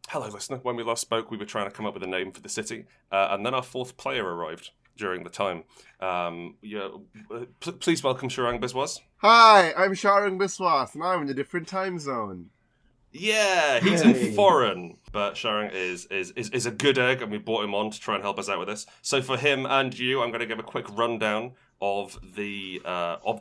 Hello, listener. When we last spoke, we were trying to come up with a name for the city, and then our fourth player arrived during the time. Please welcome Sharang Biswas. Hi, I'm Sharang Biswas, and I'm in a different time zone. Yeah, he's in foreign, but Sharang is a good egg, and we brought him on to try and help us out with this. So for him and you, I'm going to give a quick rundown of the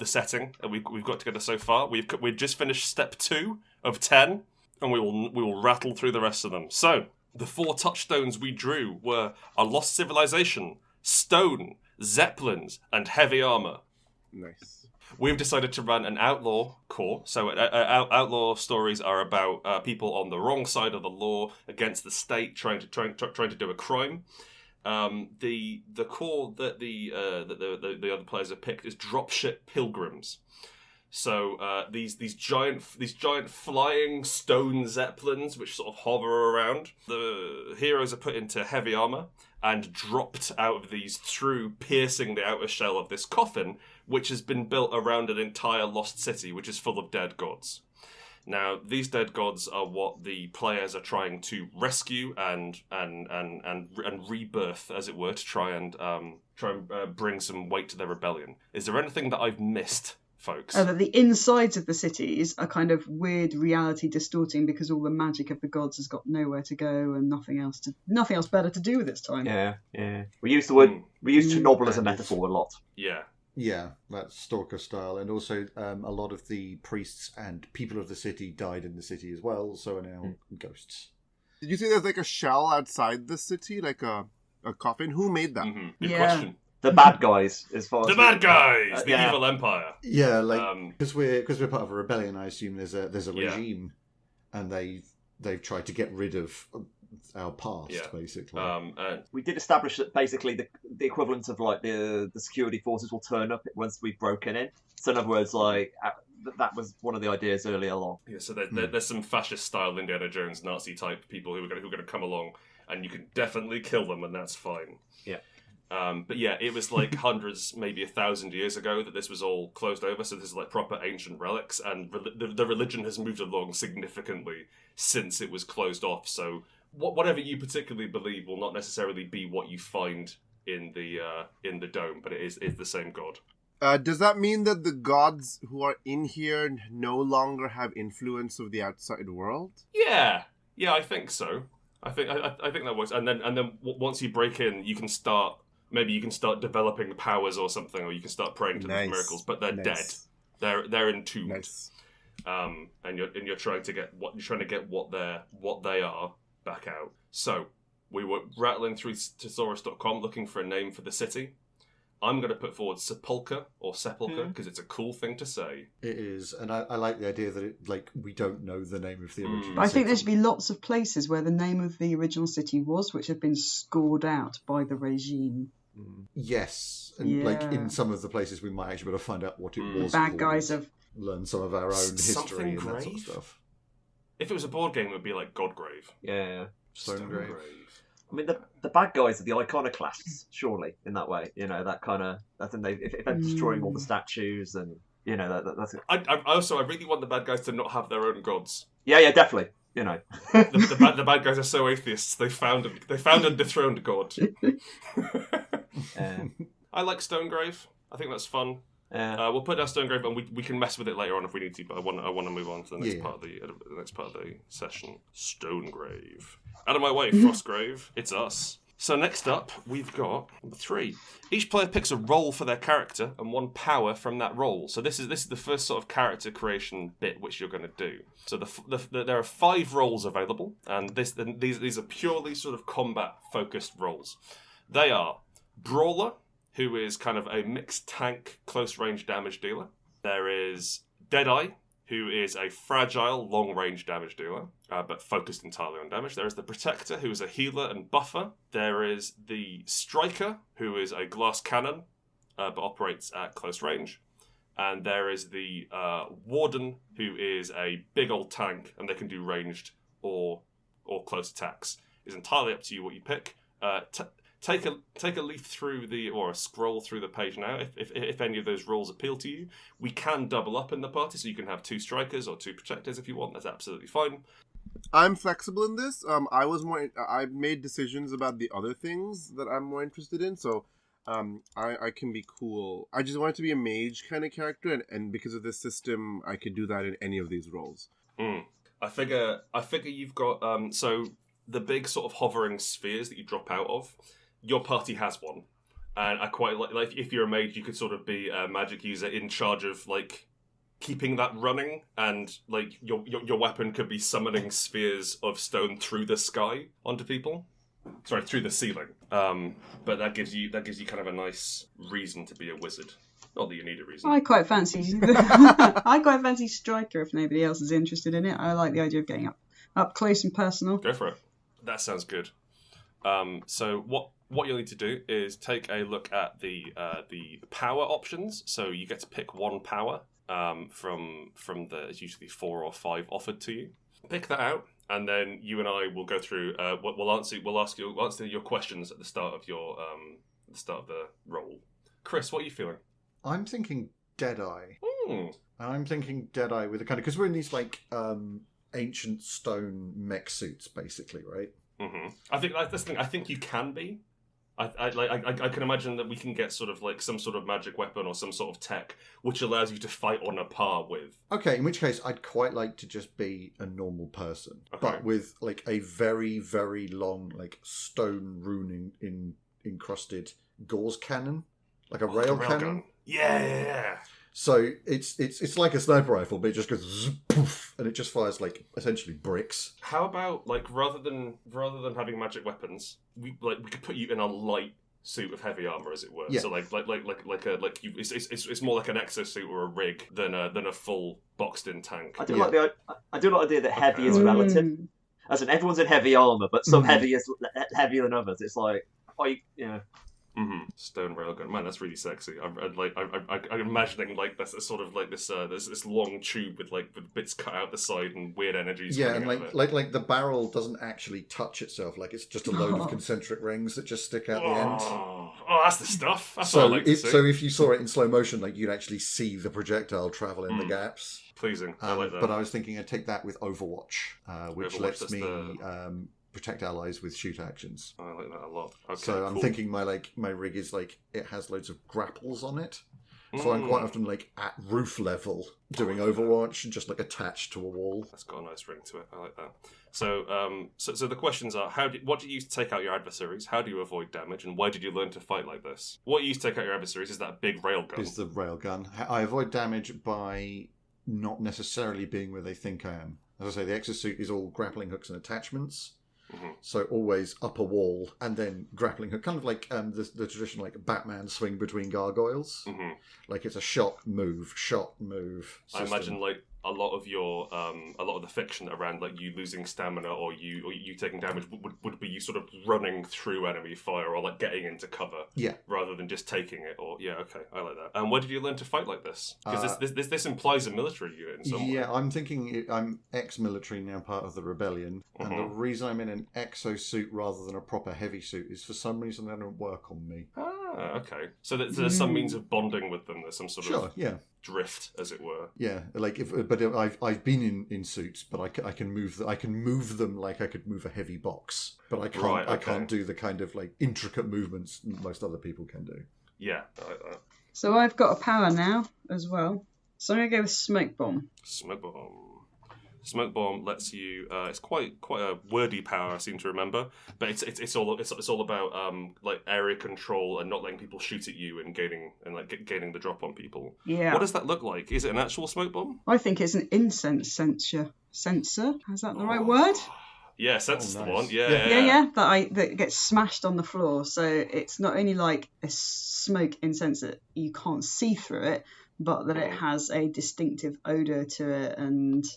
setting that we've got together so far. We've just finished step 2 of 10, and we will rattle through the rest of them. So the 4 touchstones we drew were a lost civilization, stone, zeppelins, and heavy armor. Nice. We've decided to run an outlaw core. So outlaw stories are about people on the wrong side of the law against the state, trying to do a crime. The core that the other players have picked is dropship pilgrims. So these giant flying stone zeppelins which sort of hover around. The heroes are put into heavy armor and dropped out of these through piercing the outer shell of this coffin, which has been built around an entire lost city, which is full of dead gods. Now, these dead gods are what the players are trying to rescue and rebirth, as it were, to try and bring some weight to their rebellion. Is there anything that I've missed, folks? That the insides of the cities are kind of weird reality distorting because all the magic of the gods has got nowhere to go and nothing else better to do with its time. Yeah. We use the word we use Chernobyl as a metaphor a lot. Yeah, that's Stalker style, and also a lot of the priests and people of the city died in the city as well, so are now ghosts. Did you say there's like a shell outside the city, like a coffin? Who made that? Mm-hmm. Good question. The bad guys, as far as the evil empire. Yeah, like because we're part of a rebellion. I assume there's a regime, and they've tried to get rid of our past, basically. We did establish that basically the equivalent of like the security forces will turn up once we've broken in. So in other words, like that was one of the ideas earlier along. Yeah, so there's some fascist style Indiana Jones Nazi type people who are going to come along, and you can definitely kill them, and that's fine. Yeah. But yeah, it was like hundreds, maybe 1,000 years ago that this was all closed over. So this is like proper ancient relics, and the religion has moved along significantly since it was closed off. So whatever you particularly believe will not necessarily be what you find in the dome, but it is the same god. Does that mean that the gods who are in here no longer have influence of the outside world? Yeah, I think so. I think that works. And then once you break in, you can start. Maybe you can start developing powers or something, or you can start praying to these miracles. But they're dead. They're entombed. Nice. And you're trying to get what they are back out. So we were rattling through Thesaurus.com looking for a name for the city. I'm going to put forward Sepulchre because it's a cool thing to say. It is, and I like the idea that we don't know the name of the original city. I think there should be lots of places where the name of the original city was, which have been scored out by the regime. Yes, and in some of the places we might actually be able to find out what it was. Bad guys have learned some of our own history and that sort of stuff. If it was a board game, it would be like Godgrave. Yeah. Stonegrave. I mean, the bad guys are the iconoclasts, surely, in that way. You know, that kind of... I think if they're destroying all the statues and, you know, that's... I really want the bad guys to not have their own gods. Yeah, definitely. You know. the bad guys are so atheists, they found a dethroned god. I like Stonegrave. I think that's fun. We'll put down Stonegrave, and we can mess with it later on if we need to. But I want to move on to the next part of the session. Stonegrave. Out of my way, Frostgrave. It's us. So next up, we've got number 3. Each player picks a role for their character and 1 power from that role. So this is the first sort of character creation bit which you're going to do. So there are 5 roles available, and these are purely sort of combat focused roles. They are Brawler, who is kind of a mixed tank close range damage dealer. There is Deadeye, who is a fragile long range damage dealer, but focused entirely on damage. There is the Protector, who is a healer and buffer. There is the Striker, who is a glass cannon, but operates at close range. And there is the Warden, who is a big old tank, and they can do ranged or close attacks. It's entirely up to you what you pick. Take a leaf through or a scroll through the page now. If any of those roles appeal to you, we can double up in the party, so you can have 2 strikers or 2 protectors if you want. That's absolutely fine. I'm flexible in this. I made decisions about the other things that I'm more interested in, so I can be cool. I just want it to be a mage kind of character, and because of this system, I could do that in any of these roles. I figure you've got so the big sort of hovering spheres that you drop out of. Your party has one, and I quite like if you're a mage, you could sort of be a magic user in charge of like keeping that running, and like your weapon could be summoning spheres of stone through the sky onto people. Sorry, through the ceiling. But that gives you kind of a nice reason to be a wizard. Not that you need a reason. I quite fancy Striker if nobody else is interested in it. I like the idea of getting up close and personal. Go for it. That sounds good. So what you'll need to do is take a look at the power options. So you get to pick one power from the it's usually 4 or 5 offered to you. Pick that out. And then you and I will go through. We'll answer your questions at the start of the roll. Chris, what are you feeling? I'm thinking Deadeye. I'm thinking Deadeye with a kind of because we're in these like ancient stone mech suits, basically, right? Mm-hmm. I think that's the thing. I think you can be. I can imagine that we can get sort of like some sort of magic weapon or some sort of tech which allows you to fight on a par with. Okay, in which case I'd quite like to just be a normal person, but with like a very, very long like stone rune encrusted gauze cannon, like a rail cannon. Gun. Yeah. So it's like a sniper rifle, but it just goes zzz, poof, and it just fires like essentially bricks. How about like rather than having magic weapons, we could put you in a light suit of heavy armor, as it were. Yeah. So it's more like an exosuit or a rig than a full boxed in tank. I do like the idea that heavy is relative. As in, everyone's in heavy armor, but some heavy is heavier than others. It's like Mm-hmm. Stone railgun, man, that's really sexy. I'm imagining like that's a sort of like this long tube with bits cut out the side and weird energies. Yeah, and like the barrel doesn't actually touch itself. Like it's just a load of concentric rings that just stick out the end. Oh, that's the stuff. That's what I like to see. So if you saw it in slow motion, like you'd actually see the projectile travel in the gaps. Pleasing. I like that. But I was thinking I'd take that with Overwatch, which lets me protect allies with shoot actions. I like that a lot. Okay, so I'm thinking my rig is like it has loads of grapples on it. So I'm quite often like at roof level doing Overwatch and just like attached to a wall. That's got a nice ring to it. I like that. So so the questions are: what do you use to take out your adversaries? How do you avoid damage? And why did you learn to fight like this? What you use to take out your adversaries is that big railgun. Is the railgun. I avoid damage by not necessarily being where they think I am. As I say, the exosuit is all grappling hooks and attachments. Mm-hmm. So always up a wall and then grappling hook, kind of like the traditional like Batman swing between gargoyles. Mm-hmm. Like it's a shot move system. I imagine like a lot of the fiction around like you losing stamina or you taking damage would be you sort of running through enemy fire or like getting into cover, rather than just taking it. Or okay, I like that. And where did you learn to fight like this? Because this implies a military unit in some way. Yeah, I'm thinking I'm ex-military now, part of the rebellion, and the reason I'm in an exosuit rather than a proper heavy suit is for some reason they don't work on me. Okay. So there's some means of bonding with them. There's some sort of drift, as it were. Yeah, like I've been in suits, but I can move them like I could move a heavy box, but I can't I can't do the kind of like intricate movements most other people can do. Yeah, I like that. So I've got a power now as well. So I'm gonna go with smoke bomb. Smoke bomb lets you. It's quite a wordy power, I seem to remember. But it's all about like area control and not letting people shoot at you and gaining the drop on people. Yeah. What does that look like? Is it an actual smoke bomb? I think it's an incense sensor. Sensor? Is that the right word? Yeah, sensor's the one. Yeah. That gets smashed on the floor. So it's not only like a smoke incense that you can't see through it, but that it has a distinctive odor to it and.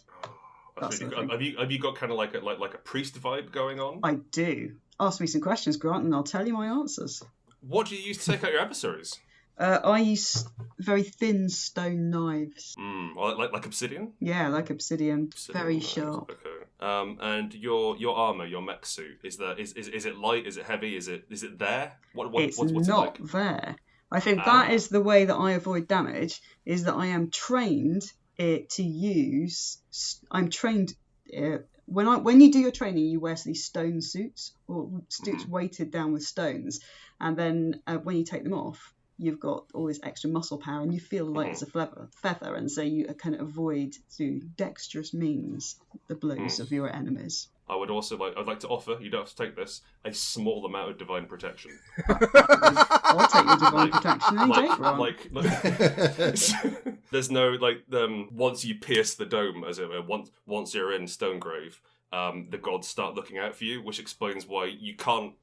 Have you got kind of like a priest vibe going on? I do. Ask me some questions, Grant, and I'll tell you my answers. What do you use to take out your adversaries? I use very thin stone knives. Like obsidian? Yeah, like obsidian. Very knives. Sharp. Okay. And your armor, your mech suit, is it light? Is it heavy? Is it there? What's not it like? there. I think that is the way that I avoid damage. Is that I am trained. I'm trained when you do your training, you wear these stone suits or suits weighted down with stones, and then when you take them off, you've got all this extra muscle power and you feel light as a feather, and so you can avoid through dexterous means the blows of your enemies. I'd like to offer, you don't have to take this, a small amount of divine protection. I'll take your divine protection any day, Ron. There's no, once you pierce the dome, as it were, once you're in Stonegrave, the gods start looking out for you, which explains why you can't,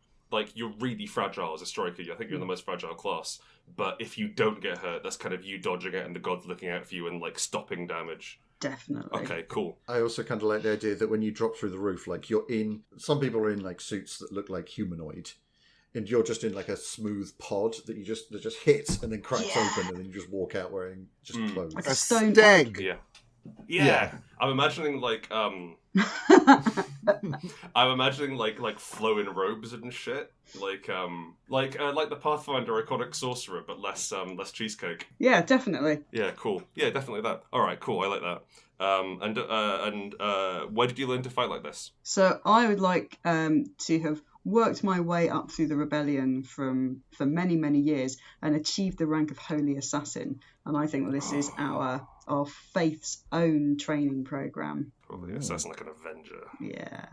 you're really fragile as a striker. I think you're in the most fragile class. But if you don't get hurt, that's kind of you dodging it and the gods looking out for you and, stopping damage. Definitely. Okay, cool. I also kind of like the idea that when you drop through the roof, some people are in suits that look like humanoid, and you're just in a smooth pod that just hits and then cracks open, and then you just walk out wearing just clothes. Like a stone stag. Yeah. I'm imagining I'm imagining flowing robes and shit, like the Pathfinder iconic sorcerer, but less cheesecake. Yeah, definitely. Yeah, cool. Yeah, definitely that. All right, cool. I like that. And where did you learn to fight like this? So I would like to have worked my way up through the rebellion for many, many years and achieved the rank of Holy Assassin. And I think that this is our faith's own training program. Probably assassin like an Avenger. Yeah.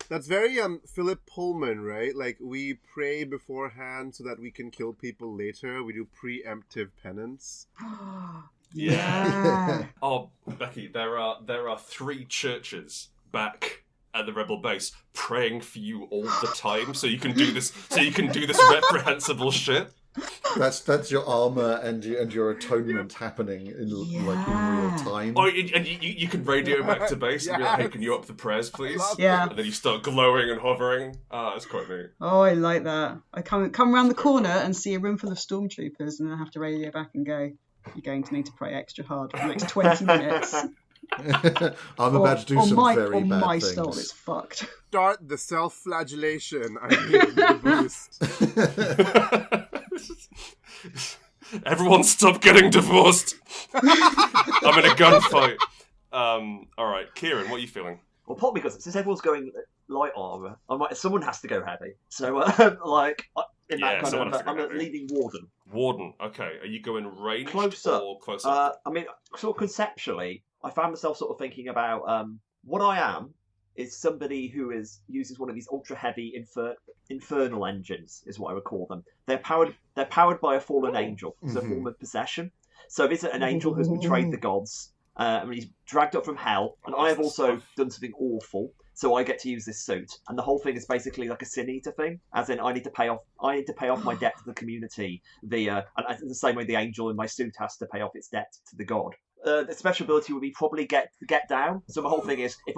That's very Philip Pullman, right? We pray beforehand so that we can kill people later. We do preemptive penance. Yeah. Oh, Becky, there are 3 churches back at the rebel base praying for you all the time, so you can do this reprehensible shit. That's your armor and your atonement happening in real time. Oh, and you can radio back to base and be like, "Hey, can you up the prayers, please?" Yeah. And then you start glowing and hovering. That's quite neat. Oh, I like that. I come around the corner and see a room full of stormtroopers, and then I have to radio back and go, "You're going to need to pray extra hard for the next 20 minutes." I'm about to do some very bad my things. style is fucked. Start the self-flagellation. I need the boost. Everyone stop getting divorced. I'm in a gunfight. All right, Keiron, what are you feeling? Well, partly because since everyone's going light armor, someone has to go heavy. So, I'm a leading warden. Warden, okay. Are you going range or close up? Sort of conceptually, I found myself sort of thinking about what I am is somebody who uses one of these ultra heavy infernal engines, is what I would call them. They're powered by a fallen angel. It's a form of possession. So if it's an angel who's betrayed the gods, and he's dragged up from hell, and I have also done something awful, so I get to use this suit. And the whole thing is basically like a sin eater thing, as in I need to pay off my debt to the community. And the same way the angel in my suit has to pay off its debt to the god. The special ability would be probably get down. So the whole thing is, if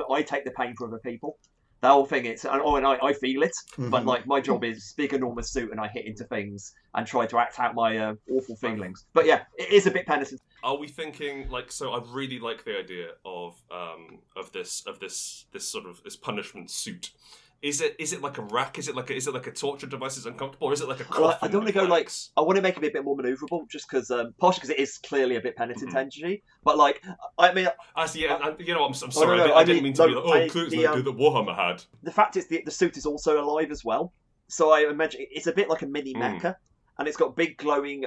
I take the pain for other people. The whole thing is, and I feel it, but my job is big enormous suit, and I hit into things and try to act out my awful feelings. But yeah, it is a bit penitent. Are we thinking so? I really like the idea of this punishment suit. Is it like a rack? Is it like a torture device? Is uncomfortable, or is it like a coffin? Well, I don't want to go legs? I want to make it a bit more manoeuvrable, just because partially because it is clearly a bit penitent energy. But I'm sorry. I didn't mean to be clearly the idea that Warhammer had. The fact is, the suit is also alive as well. So I imagine it's a bit like a mini mecha, and it's got big glowing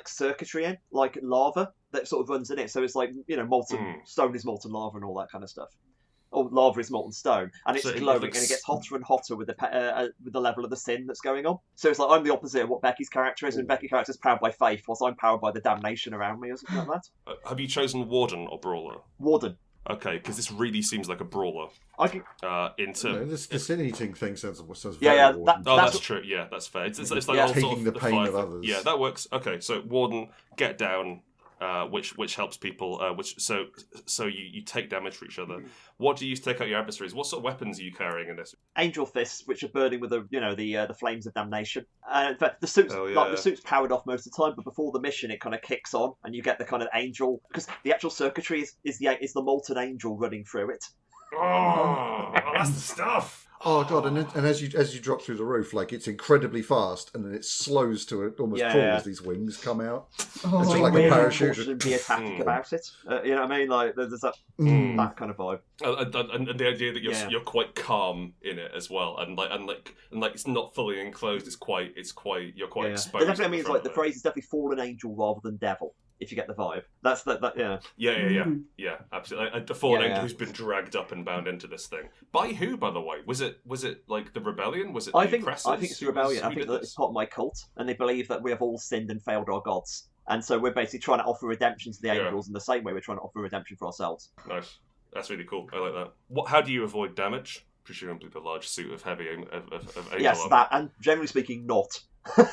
circuitry in, like lava that sort of runs in it. So it's like molten stone is molten lava and all that kind of stuff. Or lava is molten stone, and it's glowing, and it gets hotter and hotter with the level of the sin that's going on. So it's like I'm the opposite of what Becky's character is, and Becky's character is powered by faith, whilst I'm powered by the damnation around me, or something like that. Have you chosen Warden or Brawler? Warden. Okay, because this really seems like a Brawler. The sin eating thing sounds very that's true. Yeah, that's fair. It's like taking the pain of others. Yeah, that works. Okay, so Warden, get down. Which helps people. So you take damage for each other. What do you use to take out your adversaries? What sort of weapons are you carrying in this? Angel fists, which are burning with the flames of damnation. In fact, the suit's powered off most of the time, but before the mission, it kind of kicks on, and you get the kind of angel, because the actual circuitry is the molten angel running through it. Oh, that's the stuff. Oh god! And as you drop through the roof, like it's incredibly fast, and then it slows to almost crawl as these wings come out. Oh. It's Being like a really parachute. cautious and be attack about it. You know what I mean? Like there's that kind of vibe. And the idea that you're quite calm in it as well, and it's not fully enclosed. You're quite exposed. That definitely means like the phrase is definitely fallen angel rather than devil. If you get the vibe, that's that. Yeah, absolutely. The fallen angel who's been dragged up and bound into this thing by who, by the way? Was it like the rebellion? Was it? I think it's the rebellion. I think that it's part of my cult, and they believe that we have all sinned and failed our gods, and so we're basically trying to offer redemption to the angels in the same way we're trying to offer redemption for ourselves. Nice. That's really cool. I like that. How do you avoid damage? Presumably the large suit of heavy of angel. Yes, that, and generally speaking, not. How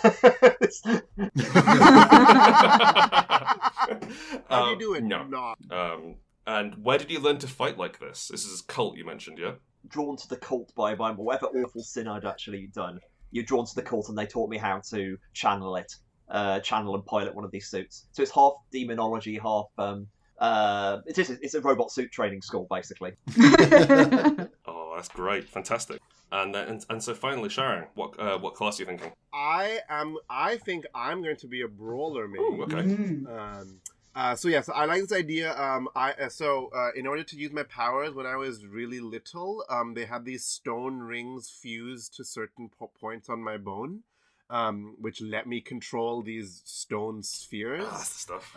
do you do it? No. Not. And where did you learn to fight like this? This is a cult you mentioned, yeah? Drawn to the cult by whatever awful sin I'd actually done. You're drawn to the cult, and they taught me how to channel and pilot one of these suits. So it's half demonology, half it's a robot suit training school, basically. Oh, that's great, fantastic. And so finally, Sharang, what class are you thinking? I think I'm going to be a brawler, maybe. Ooh, okay. So I like this idea. In order to use my powers, when I was really little, they had these stone rings fused to certain points on my bone, which let me control these stone spheres. That's the stuff.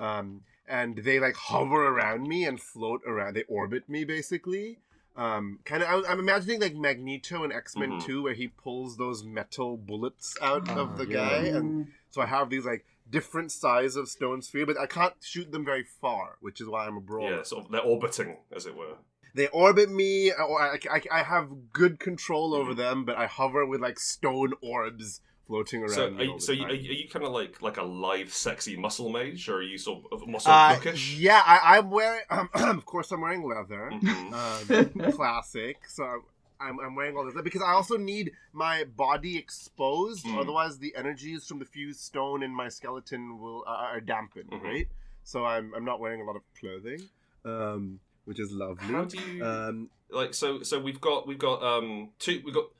And they like hover around me and float around. They orbit me, basically. I'm imagining like Magneto in X-Men 2, where he pulls those metal bullets out of the guy, and so I have these like different size of stone sphere, but I can't shoot them very far, which is why I'm a brawler. Yeah, sort of they're orbiting, as it were. They orbit me, or I have good control over them, but I hover with like stone orbs floating around me. Are you kind of like a live, sexy muscle mage, or are you sort of muscle bookish? Yeah, I'm wearing. Of course, I'm wearing leather, classic. So I'm wearing all this because I also need my body exposed. Otherwise, the energies from the fused stone in my skeleton are dampened, right? So I'm not wearing a lot of clothing, which is lovely. How do you So we've got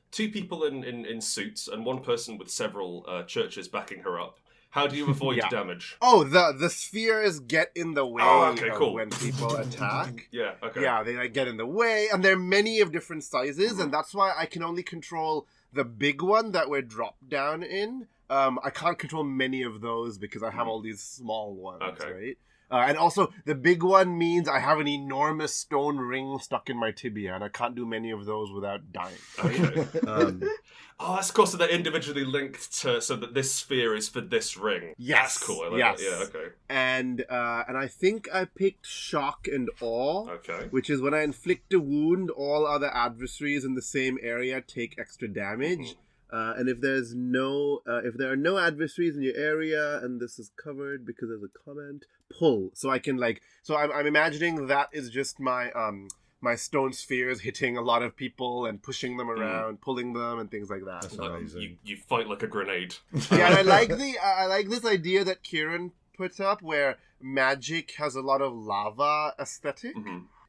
two people in suits and one person with several churches backing her up. How do you avoid damage? Oh, the spheres get in the way cool. when people attack. Yeah, okay. Yeah, they like get in the way, and there are many of different sizes, and that's why I can only control the big one that we're dropped down in. I can't control many of those because I have all these small ones, right? And also, the big one means I have an enormous stone ring stuck in my tibia, and I can't do many of those without dying. Right? Okay. That's cool. So they're individually linked so that this sphere is for this ring. Yes. That's cool. I like that. Yeah, okay. And I think I picked Shock and Awe. Okay. Which is when I inflict a wound, all other adversaries in the same area take extra damage. And if there are no adversaries in your area, and this is covered because there's a comment, pull. So I can I'm imagining that is just my my stone spheres hitting a lot of people and pushing them around, pulling them, and things like that. That's amazing. You fight like a grenade. Yeah, and I like this idea that Keiron put up where magic has a lot of lava aesthetic.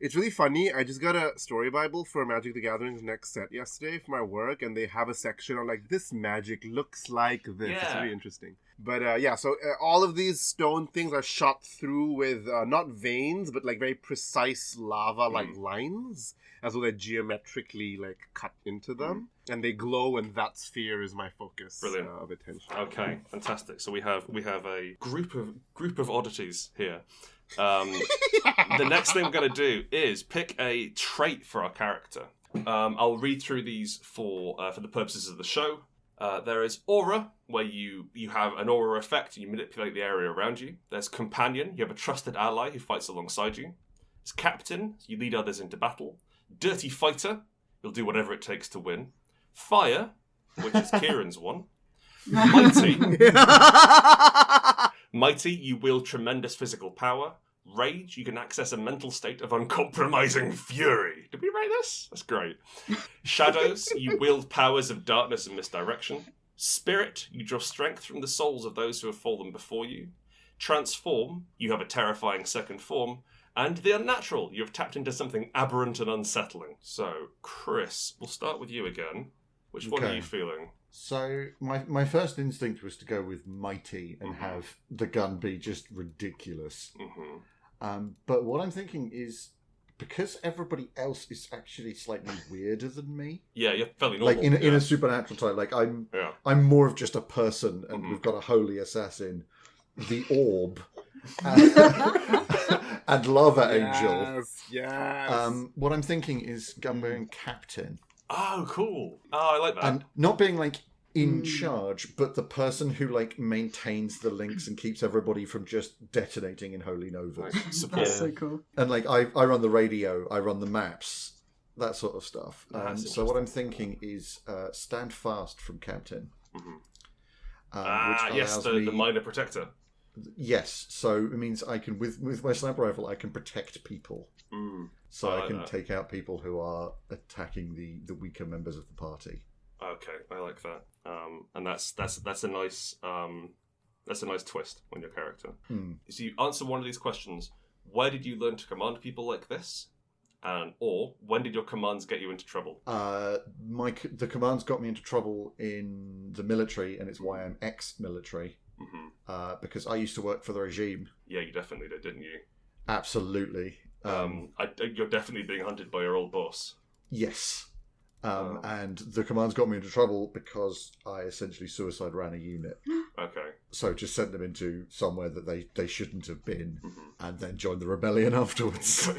It's really funny. I just got a story Bible for Magic the Gathering's next set yesterday for my work, and they have a section on like, this magic looks like this. Yeah. It's really interesting. But so all of these stone things are shot through with not veins, but like very precise lava-like lines, as though they're geometrically like cut into them, and they glow, and that sphere is my focus of attention. Okay, fantastic. So we have a group of oddities here. The next thing we're going to do is pick a trait for our character. I'll read through these for the purposes of the show. There is Aura, where you have an aura effect and you manipulate the area around you. There's Companion, you have a trusted ally who fights alongside you. There's Captain, you lead others into battle. Dirty Fighter, you'll do whatever it takes to win. Fire, which is Kieran's one. Mighty, you wield tremendous physical power. Rage, you can access a mental state of uncompromising fury. Did we write this? That's great. Shadows, you wield powers of darkness and misdirection. Spirit, you draw strength from the souls of those who have fallen before you. Transform, you have a terrifying second form. And the unnatural. You've tapped into something aberrant and unsettling. So, Chris, we'll start with you again. Which one are you feeling? So, my first instinct was to go with mighty and have the gun be just ridiculous. But what I'm thinking is, because everybody else is actually slightly weirder than me. Yeah, you're fairly normal. Like, in a supernatural type, like, I'm more of just a person, and we've got a holy assassin, the orb, and lava angel. Yes. What I'm thinking is I'm going captain. Oh, cool. Oh, I like that. And not being, like, in charge, but the person who, like, maintains the links and keeps everybody from just detonating in holy novas. That's so cool. And, like, I run the radio, I run the maps, that sort of stuff. So what I'm thinking is stand fast from captain. Yes, the minor protector. Yes, so it means I can, with my sniper rifle, I can protect people. So I can take out people who are attacking the weaker members of the party. Okay, I like that. And that's a nice twist on your character. So you answer one of these questions. Where did you learn to command people like this? Or when did your commands get you into trouble? The commands got me into trouble in the military, and it's why I'm ex-military. Because I used to work for the regime. Yeah, you definitely did, didn't you? Absolutely. You're definitely being hunted by your old boss. Yes. And the commands got me into trouble because I essentially suicide ran a unit. Okay. So just sent them into somewhere that they shouldn't have been, and then joined the rebellion afterwards.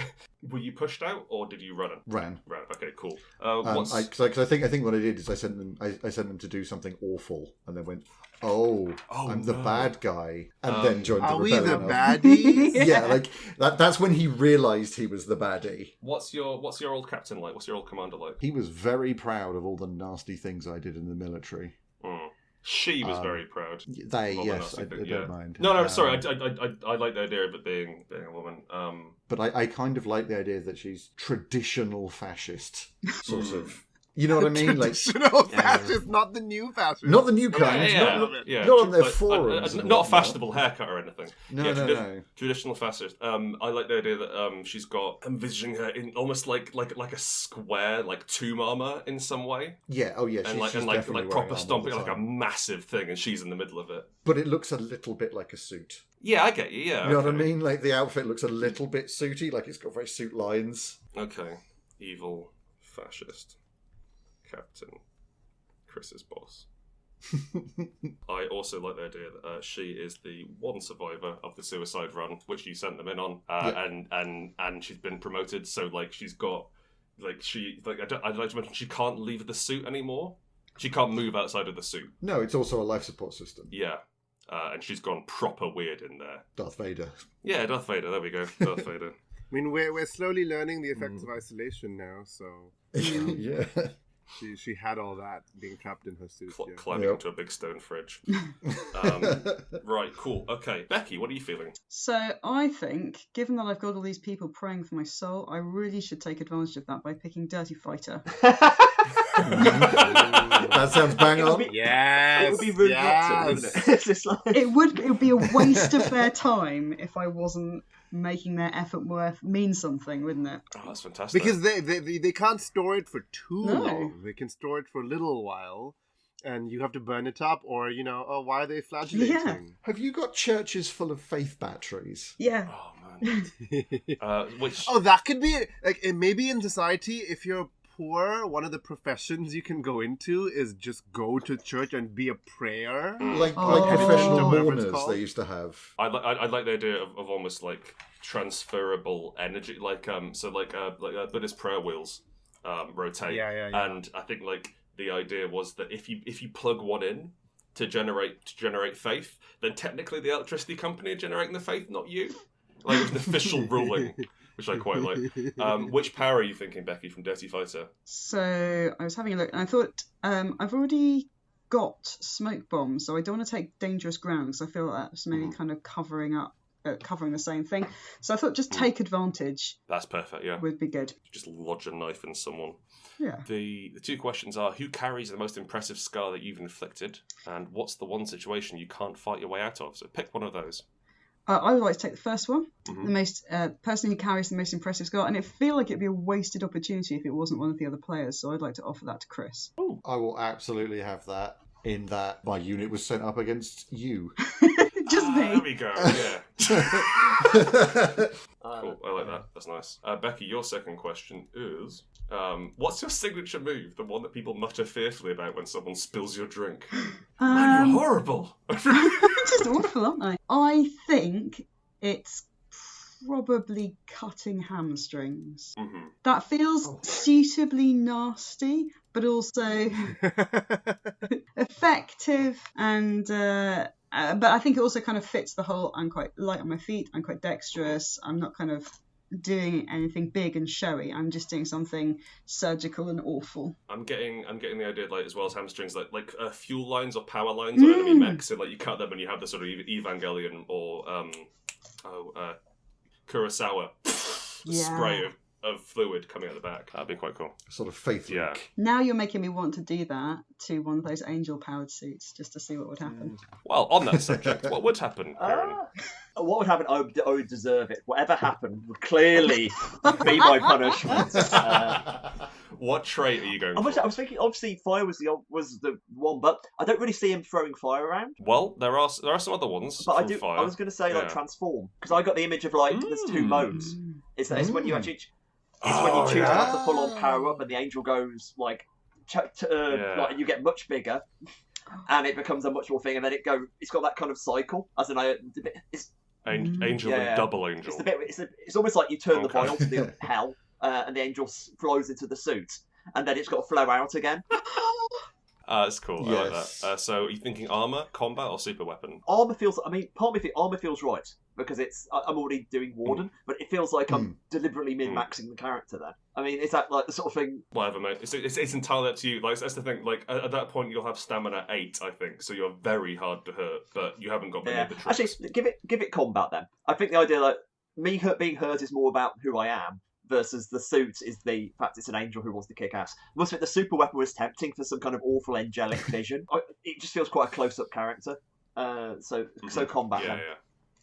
Were you pushed out, or did you run? Ran. Okay, cool. Because I think what I did is I sent them to do something awful, and then went, I'm the bad guy, and then joined the rebellion. Are we the baddies? Yeah, like that's when he realised he was the baddie. What's your old captain like? What's your old commander like? He was very proud of all the nasty things I did in the military. She was very proud. I don't mind. No, sorry. I like the idea of it being a woman. But I kind of like the idea that she's traditional fascist, sort of. You know what I mean? Like traditional fascist, not the new fascist. Not the new kind. Not on their forums. Not a fashionable haircut or anything. No. Traditional fascist. I like the idea that she's got. I'm envisioning her in almost like a square, like tomb armor in some way. Yeah. Oh yeah. She's like proper stomping like a massive thing, and she's in the middle of it. But it looks a little bit like a suit. Yeah, I get you. Yeah. You know what I mean? Like the outfit looks a little bit suity, like it's got very suit lines. Okay. Evil fascist. Captain, Chris's boss. I also like the idea that she is the one survivor of the suicide run, which you sent them in on, and she's been promoted. So like she's got I'd like to mention she can't leave the suit anymore. She can't move outside of the suit. No, it's also a life support system. Yeah. And she's gone proper weird in there. Darth Vader. Yeah, Darth Vader. There we go. Darth Vader. I mean, we're slowly learning the effects of isolation now, so yeah. She had all that being trapped in her suit. Climbing into a big stone fridge. Right, cool. Okay, Becky, what are you feeling? So I think, given that I've got all these people praying for my soul, I really should take advantage of that by picking Dirty Fighter. That sounds bang on. Yes. It would be rude not to, wouldn't it? It's just like... It would be a waste of their time if I wasn't making their effort mean something, wouldn't it? Oh, that's fantastic. Because they can't store it for too long. They can store it for a little while, and you have to burn it up, or why are they flagellating? Yeah. Have you got churches full of faith batteries? Yeah. Oh man. That could be like maybe in society if you're poor, one of the professions you can go into is just go to church and be a prayer. Like professional mourners they used to have. I like the idea of almost like transferable energy, like Buddhist prayer wheels rotate. Yeah. And I think like the idea was that if you plug one in to generate faith, then technically the electricity company are generating the faith, not you. Like it's an official ruling. Which I quite like. Which power are you thinking, Becky, from Dirty Fighter? So I was having a look, and I thought I've already got smoke bombs, so I don't want to take dangerous ground because I feel like that's maybe kind of covering the same thing. So I thought just take advantage. That's perfect. Yeah, would be good. Just lodge a knife in someone. Yeah. The two questions are: who carries the most impressive scar that you've inflicted, and what's the one situation you can't fight your way out of? So pick one of those. I would like to take the first one, the most person who carries the most impressive scar, and it feel like it'd be a wasted opportunity if it wasn't one of the other players. So I'd like to offer that to Chris. Ooh. I will absolutely have that. In that my unit was sent up against you. Just me. There we go. Yeah. Cool. I like that. That's nice. Becky, your second question is, what's your signature move? The one that people mutter fearfully about when someone spills your drink. Man, you're horrible. Just awful, aren't I? I think it's probably cutting hamstrings. That feels suitably nasty, but also effective, and but I think it also kind of fits the whole. I'm quite light on my feet. I'm quite dexterous. I'm not kind of doing anything big and showy. I'm just doing something surgical and awful. I'm getting the idea, like, as well as hamstrings, like fuel lines or power lines on enemy mechs. So like you cut them and you have the sort of Evangelion or Kurosawa spray of fluid coming out the back. That'd be quite cool. Sort of faith link. Now you're making me want to do that to one of those angel-powered suits, just to see what would happen. Well, on that subject, what would happen, Keiron? What would happen? I would deserve it. Whatever happened would clearly be my punishment. What trait are you going for? I was thinking, obviously, fire was the one, but I don't really see him throwing fire around. Well, there are some other ones. But fire. I was going to say like transform, because I got the image of like there's two modes. It's when you actually. It's when you choose to have the full-on power up, and the angel goes like you get much bigger, and it becomes a much more thing, and then it's got that kind of cycle. As in, angel and double angel. It's almost like you turn the vial to the hell, and the angel flows into the suit, and then it's got to flow out again. That's cool. Yes. I like that. So, are you thinking armor, combat, or super weapon? Armor feels. I mean, part of me thinks armor feels right because I'm already doing Warden, but it feels like I'm deliberately min-maxing the character. Then, I mean, is that like the sort of thing? Whatever, mate. It's entirely up to you. Like, that's the thing. Like, at that point, you'll have stamina 8, I think. So you're very hard to hurt, but you haven't got many of the tricks. Actually, give it combat then. I think the idea that me being hurt is more about who I am. Versus the suit is the fact it's an angel who wants to kick ass. I must admit, the super weapon was tempting for some kind of awful angelic vision. It just feels quite a close-up character. So combat.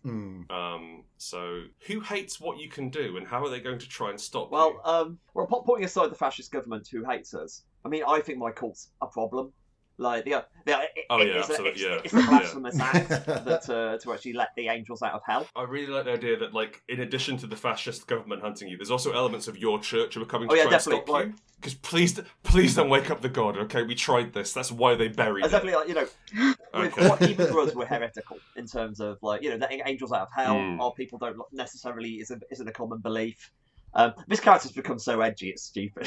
Yeah. So who hates what you can do, and how are they going to try and stop you? Well, putting aside the fascist government who hates us, I mean, I think my cult's a problem. Like it's the blasphemous act that to actually let the angels out of hell. I really like the idea that, like, in addition to the fascist government hunting you, there's also elements of your church who are coming to try and stop you. Because please don't wake up the god. Okay, we tried this. That's why they buried it. Definitely, even for us, we're heretical in terms of letting angels out of hell. Our people don't necessarily isn't a common belief. This character's become so edgy, it's stupid.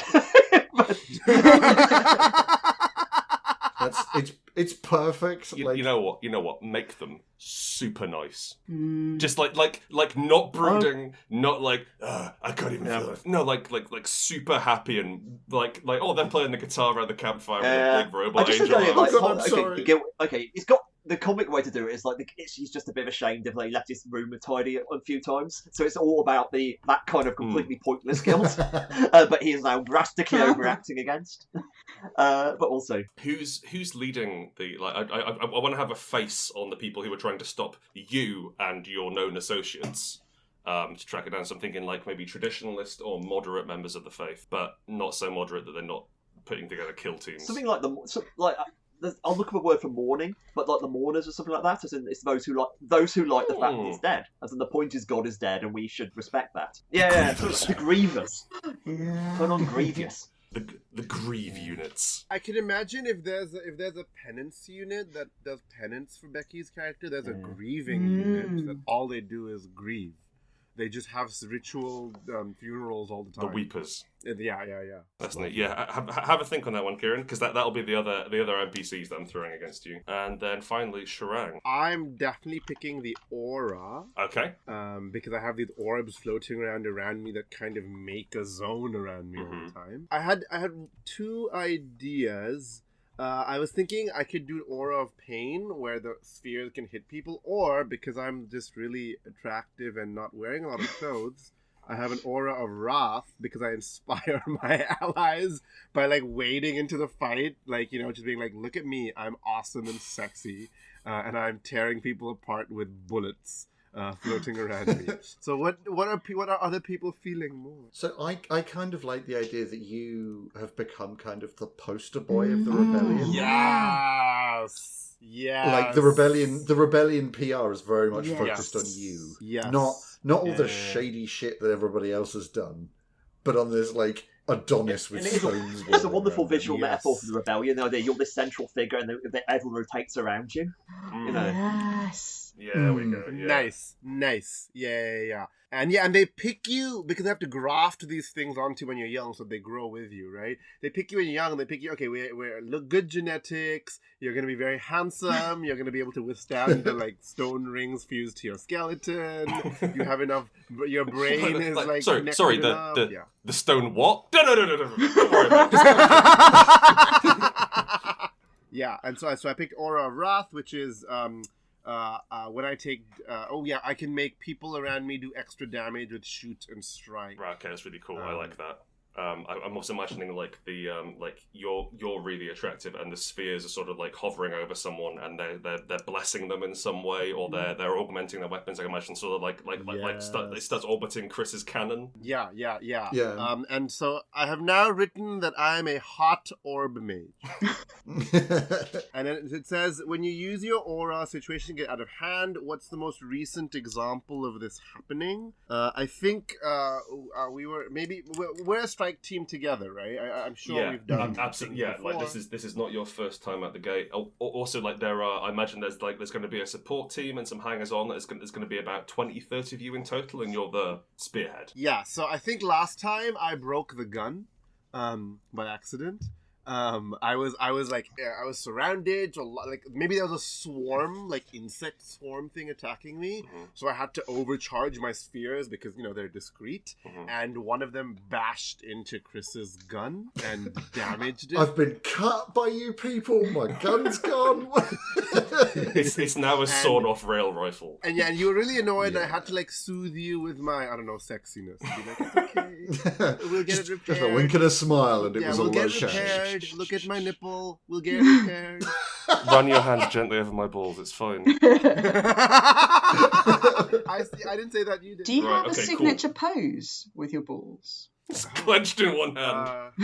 It's perfect. You know what? Make them super nice. Just like not brooding, not like I can't even feel it. No, like super happy and like they're playing the guitar around the campfire with a big robot angel. I'm sorry. Okay, it's got. The comic way to do it is he's just a bit ashamed if they left his room untidy a few times. So it's all about that kind of completely pointless guilt. But he is now drastically overacting against. But also, who's leading the I want to have a face on the people who are trying to stop you and your known associates. To track it down. So I'm thinking like maybe traditionalist or moderate members of the faith, but not so moderate that they're not putting together kill teams. Something like I'll look for a word for mourning, but like the mourners or something like that. As in, it's those who like the fact that he's dead. As in, the point is God is dead, and we should respect that. Yeah, the grievous. Turn on grievous. The grieve units. I can imagine if there's a penance unit that does penance for Becky's character. There's a grieving unit that all they do is grieve. They just have ritual funerals all the time. The weepers. Yeah. That's neat. Yeah, have a think on that one, Keiron, because that'll be the other NPCs that I'm throwing against you. And then finally, Sharang. I'm definitely picking the aura. Okay. Because I have these orbs floating around me that kind of make a zone around me all the time. I had 2 ideas. I was thinking I could do Aura of Pain, where the spheres can hit people, or because I'm just really attractive and not wearing a lot of clothes, I have an Aura of Wrath, because I inspire my allies by, wading into the fight, just being like, look at me, I'm awesome and sexy, and I'm tearing people apart with bullets. floating around me. So what are other people feeling more? So I kind of like the idea that you have become kind of the poster boy of the rebellion. Yes. Like the rebellion PR is very much focused on you. Yes. Not all the shady shit that everybody else has done, but on this like Adonis with stones. It's a wonderful visual metaphor for the rebellion. The idea you're this central figure and everyone rotates around you. You know. Yes. Yeah, there we go. Yeah. Nice. Yeah. And they pick you because they have to graft these things onto when you're young, so they grow with you, right? They pick you when you're young, and they pick you. Okay, we're look good genetics. You're gonna be very handsome. You're gonna be able to withstand the like stone rings fused to your skeleton. You have enough. Your brain is like sorry. Enough. The stone what? No. Don't worry about it. Yeah, and so I picked Aura of Wrath, which is when I take I can make people around me do extra damage with shoot and strike. Right, okay, that's really cool. I like that. I'm also imagining like the like you're really attractive and the spheres are sort of like hovering over someone and they're blessing them in some way, or they're augmenting their weapons. I can imagine sort of it starts orbiting Chris's cannon. Yeah. And so I have now written that I am a hot orb mage. And it says, when you use your aura, situation get out of hand. What's the most recent example of this happening? I think we're a strike team together, right? I'm sure we've done absolutely. Yeah, before. like this is not your first time at the gate. Also, like I imagine there's going to be a support team and some hangers on. There's going to be about 20-30 of you in total, and you're the spearhead. Yeah. So I think last time I broke the gun by accident. I was surrounded, so like maybe there was a swarm, like insect swarm thing attacking me. So I had to overcharge my spheres because they're discreet, and one of them bashed into Chris's gun and damaged it. I've been cut by you people. My gun's gone. It's now a sawed-off rail rifle. And you were really annoyed. And I had to like soothe you with my sexiness. Be like, it's okay, we'll get it repaired. Just a wink and a smile, and it was all repaired. Look at my nipple. We'll get it repaired. Run your hands gently over my balls. It's fine. I didn't say that. You did. Do you have a signature pose with your balls? It's clenched in one hand.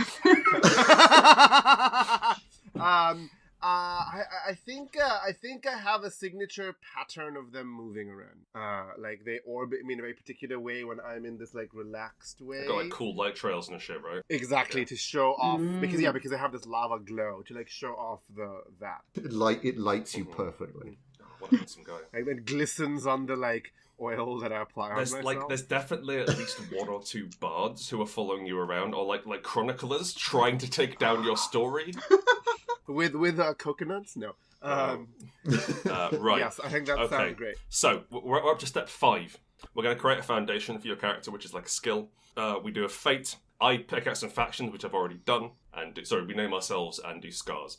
I think I have a signature pattern of them moving around. Like they orbit me in a very particular way when I'm in this like relaxed way. They've got like cool light trails and shit, right? Exactly, to show off because they have this lava glow to like show off that. It lights you perfectly. What a handsome guy. And it glistens on the like oil that I apply on myself. There's definitely at least one or two bards who are following you around, or like chroniclers trying to take down your story. With coconuts? No. Right. Yes, I think that sounds great. So, we're up to step 5. We're going to create a foundation for your character, which is like a skill. We do a fate. I pick out some factions, which I've already done. We name ourselves and do scars.